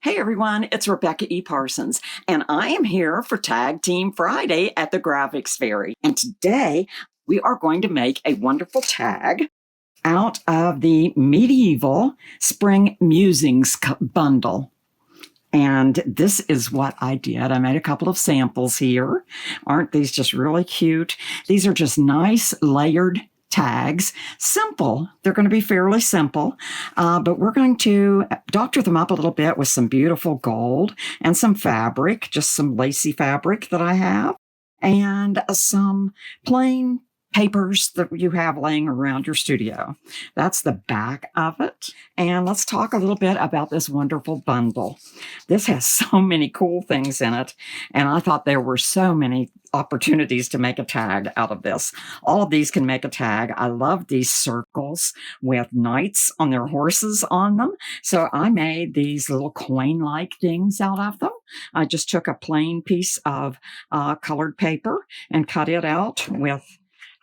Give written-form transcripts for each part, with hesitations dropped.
Hey everyone, it's Rebecca E. Parsons, and I am here for Tag Team Friday at the Graphics Fairy. And today we are going to make a wonderful tag out of the Medieval Spring Musings bundle. And this is what I did. I made a couple of samples here. Aren't these just really cute? These are just nice layered tags. Simple. They're going to be fairly simple, but we're going to doctor them up a little bit with some beautiful gold and some fabric, just some lacy fabric that I have, and some plain papers that you have laying around your studio. That's the back of it. And let's talk a little bit about this wonderful bundle. This has so many cool things in it, and I thought there were so many opportunities to make a tag out of this. All of these can make a tag. I love these circles with knights on their horses on them. So I made these little coin-like things out of them. I just took a plain piece of colored paper and cut it out with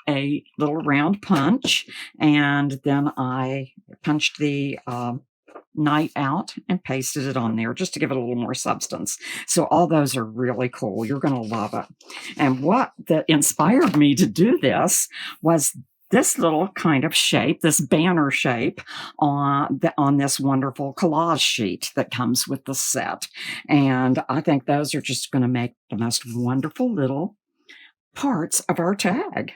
a little round punch, and then I punched the knight out and pasted it on there just to give it a little more substance. So all those are really cool. You're going to love it. And what that inspired me to do this was this little kind of shape, this banner shape on this wonderful collage sheet that comes with the set. And I think those are just going to make the most wonderful little parts of our tag.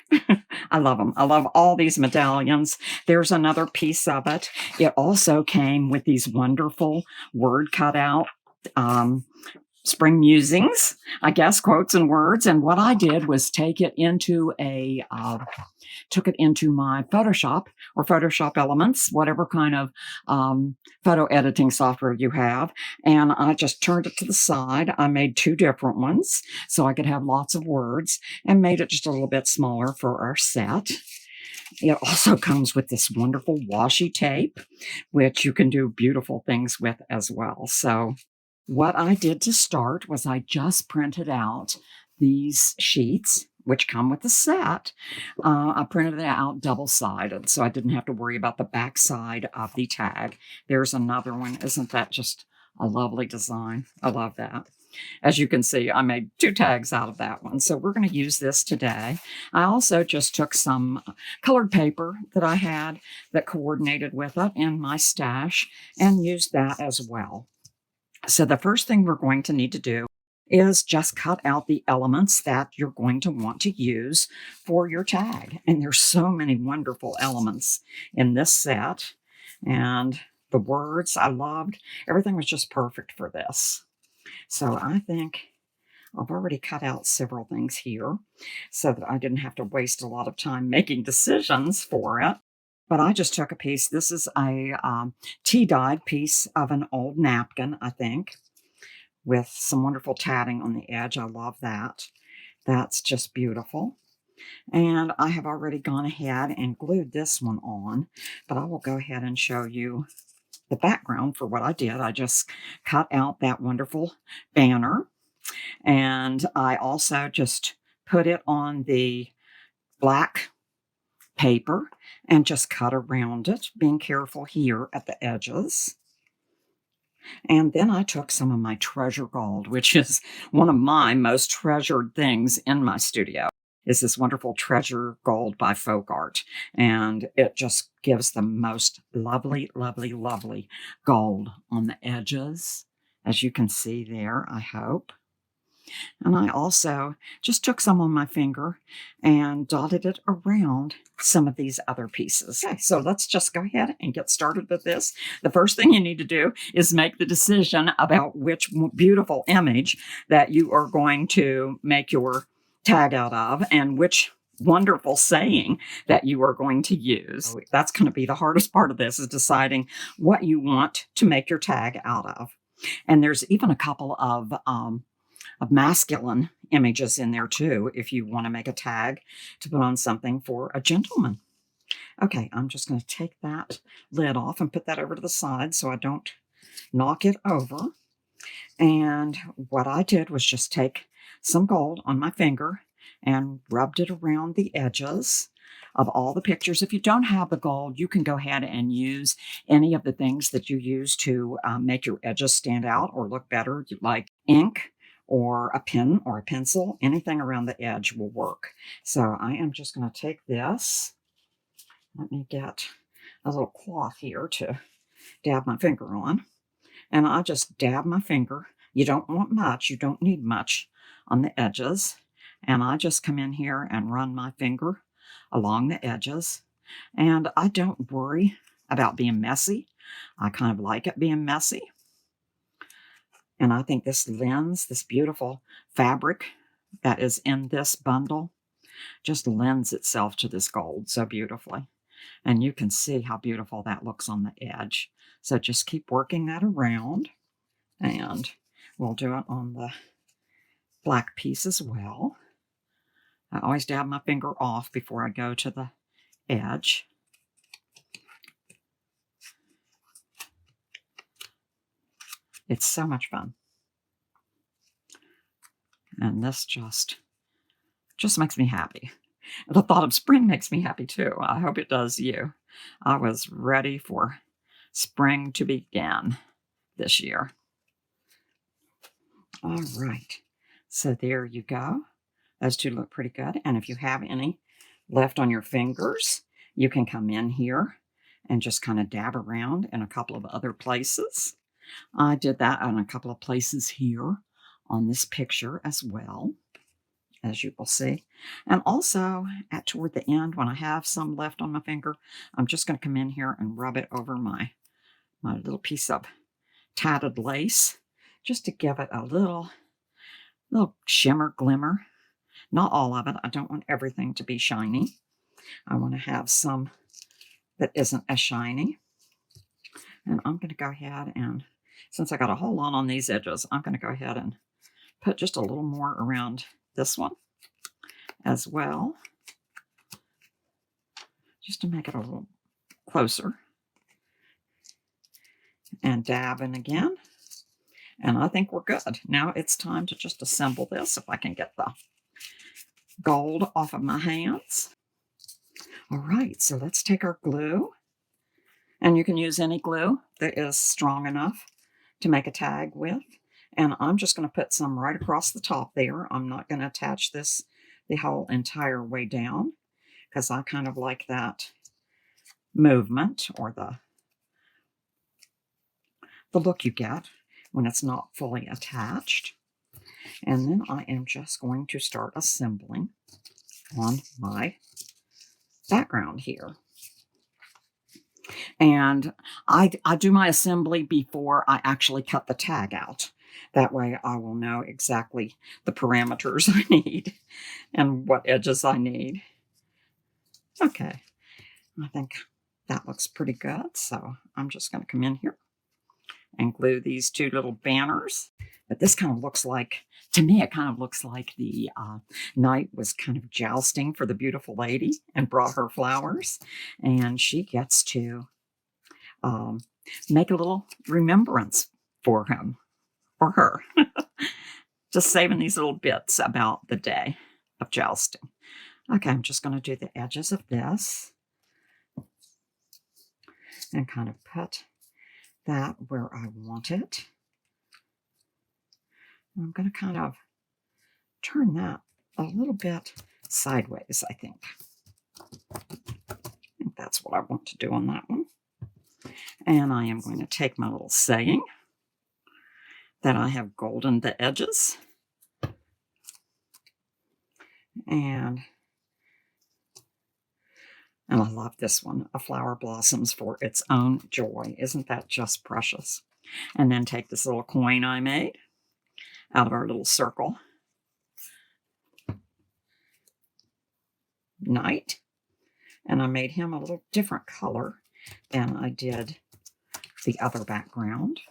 I love them. I love all these medallions. There's another piece of it. It also came with these wonderful word cutout spring musings, I guess, quotes and words. And what I did was take it into my Photoshop or Photoshop Elements, whatever kind of photo editing software you have. And I just turned it to the side. I made two different ones so I could have lots of words, and made it just a little bit smaller for our set. It also comes with this wonderful washi tape, which you can do beautiful things with as well. So what I did to start was I just printed out these sheets, which come with the set. I printed it out double-sided, so I didn't have to worry about the back side of the tag. There's another one. Isn't that just a lovely design? I love that. As you can see, I made two tags out of that one. So we're going to use this today. I also just took some colored paper that I had that coordinated with it in my stash and used that as well. So the first thing we're going to need to do is just cut out the elements that you're going to want to use for your tag. And there's so many wonderful elements in this set. And the words I loved. Everything was just perfect for this. So I think I've already cut out several things here so that I didn't have to waste a lot of time making decisions for it. But I just took a piece. This is a tea-dyed piece of an old napkin, I think, with some wonderful tatting on the edge. I love that. That's just beautiful. And I have already gone ahead and glued this one on, but I will go ahead and show you the background for what I did. I just cut out that wonderful banner, and I also just put it on the black paper and just cut around it, being careful here at the edges. And then I took some of my treasure gold, which is one of my most treasured things in my studio, is this wonderful treasure gold by Folk Art. And it just gives the most lovely, lovely, lovely gold on the edges, as you can see there, I hope. And I also just took some on my finger and dotted it around some of these other pieces. Okay, so let's just go ahead and get started with this. The first thing you need to do is make the decision about which beautiful image that you are going to make your tag out of and which wonderful saying that you are going to use. That's going to be the hardest part of this, is deciding what you want to make your tag out of. And there's even a couple of masculine images in there too, if you want to make a tag to put on something for a gentleman. Okay, I'm just going to take that lid off and put that over to the side so I don't knock it over. And what I did was just take some gold on my finger and rubbed it around the edges of all the pictures. If you don't have the gold, you can go ahead and use any of the things that you use to make your edges stand out or look better, like ink or a pen or a pencil. Anything around the edge will work. So I am just going to take this. Let me get a little cloth here to dab my finger on. And I just dab my finger. You don't want much. You don't need much on the edges. And I just come in here and run my finger along the edges. And I don't worry about being messy. I kind of like it being messy. And I think this lens, this beautiful fabric that is in this bundle, just lends itself to this gold so beautifully. And you can see how beautiful that looks on the edge. So just keep working that around. And we'll do it on the black piece as well. I always dab my finger off before I go to the edge. It's so much fun. And this just makes me happy. The thought of spring makes me happy too. I hope it does you. I was ready for spring to begin this year. All right. So there you go. Those two look pretty good. And if you have any left on your fingers, you can come in here and just kind of dab around in a couple of other places. I did that in a couple of places here on this picture as well, as you will see. And also toward the end, when I have some left on my finger, I'm just going to come in here and rub it over my little piece of tatted lace, just to give it a little shimmer, glimmer. Not all of it. I don't want everything to be shiny. I want to have some that isn't as shiny. And I'm going to go ahead and, since I got a whole lot on these edges, I'm going to go ahead and put just a little more around this one as well, just to make it a little closer. And dab in again. And I think we're good. Now it's time to just assemble this, if I can get the gold off of my hands. All right, so let's take our glue. And you can use any glue that is strong enough to make a tag with. And I'm just going to put some right across the top there. I'm not going to attach this the whole entire way down, because I kind of like that movement, or the look you get when it's not fully attached. And then I am just going to start assembling on my background here. And I do my assembly before I actually cut the tag out. That way I will know exactly the parameters I need and what edges I need. Okay, I think that looks pretty good. So I'm just going to come in here and glue these two little banners. But this kind of looks like, to me, it kind of looks like the knight was kind of jousting for the beautiful lady and brought her flowers. And she gets to make a little remembrance for him or her. Just saving these little bits about the day of jousting. Okay, I'm just going to do the edges of this and kind of put that where I want it. I'm going to kind of turn that a little bit sideways, I think. That's what I want to do on that one. And I am going to take my little saying that I have goldened the edges. And I love this one. A flower blossoms for its own joy. Isn't that just precious? And then take this little coin I made out of our little circle knight. And I made him a little different color than I did the other background.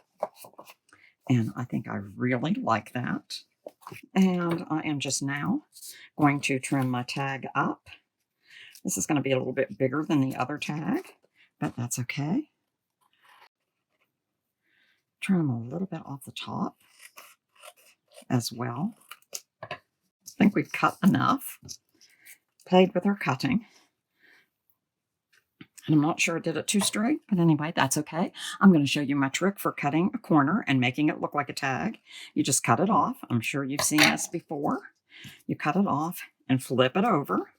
And I think I really like that. And I am just now going to trim my tag up. This is going to be a little bit bigger than the other tag, but that's okay. Trim a little bit off the top as well. I think we've cut enough. Played with our cutting. And I'm not sure I did it too straight, but anyway, that's okay. I'm going to show you my trick for cutting a corner and making it look like a tag. You just cut it off. I'm sure you've seen this before. You cut it off and flip it over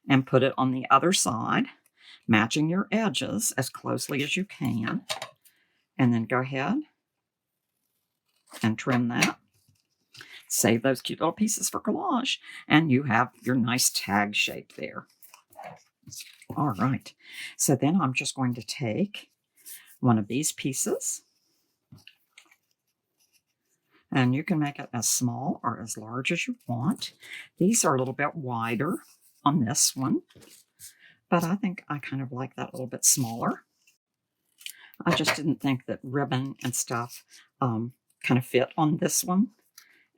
and put it on the other side, matching your edges as closely as you can. And then go ahead and trim that. Save those cute little pieces for collage, and you have your nice tag shape there. All right, so then I'm just going to take one of these pieces, and you can make it as small or as large as you want. These are a little bit wider on this one, but I think I kind of like that a little bit smaller. I just didn't think that ribbon and stuff kind of fit on this one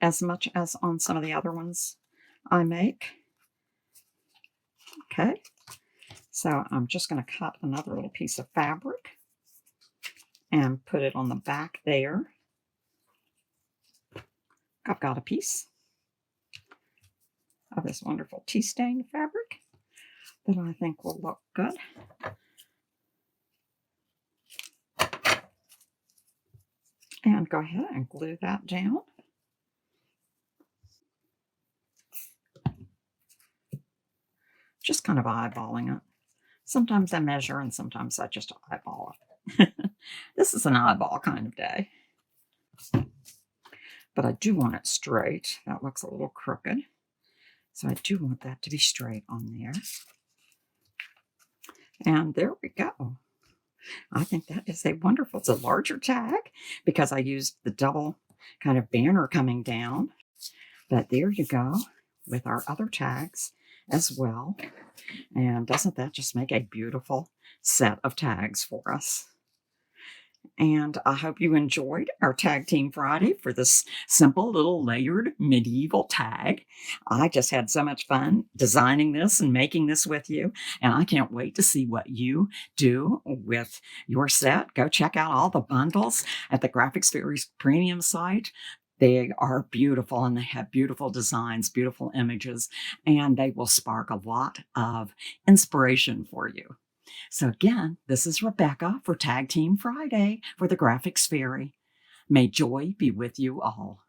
as much as on some of the other ones I make. Okay, so I'm just going to cut another little piece of fabric and put it on the back there. I've got a piece of this wonderful tea stain fabric that I think will look good. And go ahead and glue that down. Just kind of eyeballing it. Sometimes I measure and sometimes I just eyeball it. This is an eyeball kind of day. But I do want it straight. That looks a little crooked. So I do want that to be straight on there. And there we go. I think that is a wonderful, it's a larger tag because I used the double kind of banner coming down. But there you go with our other tags as well. And doesn't that just make a beautiful set of tags for us? And I hope you enjoyed our Tag Team Friday for this simple little layered medieval tag. I just had so much fun designing this and making this with you. And I can't wait to see what you do with your set. Go check out all the bundles at the Graphics Fairies Premium site. They are beautiful and they have beautiful designs, beautiful images, and they will spark a lot of inspiration for you. So again, this is Rebecca for Tag Team Friday for the Graphics Fairy. May joy be with you all.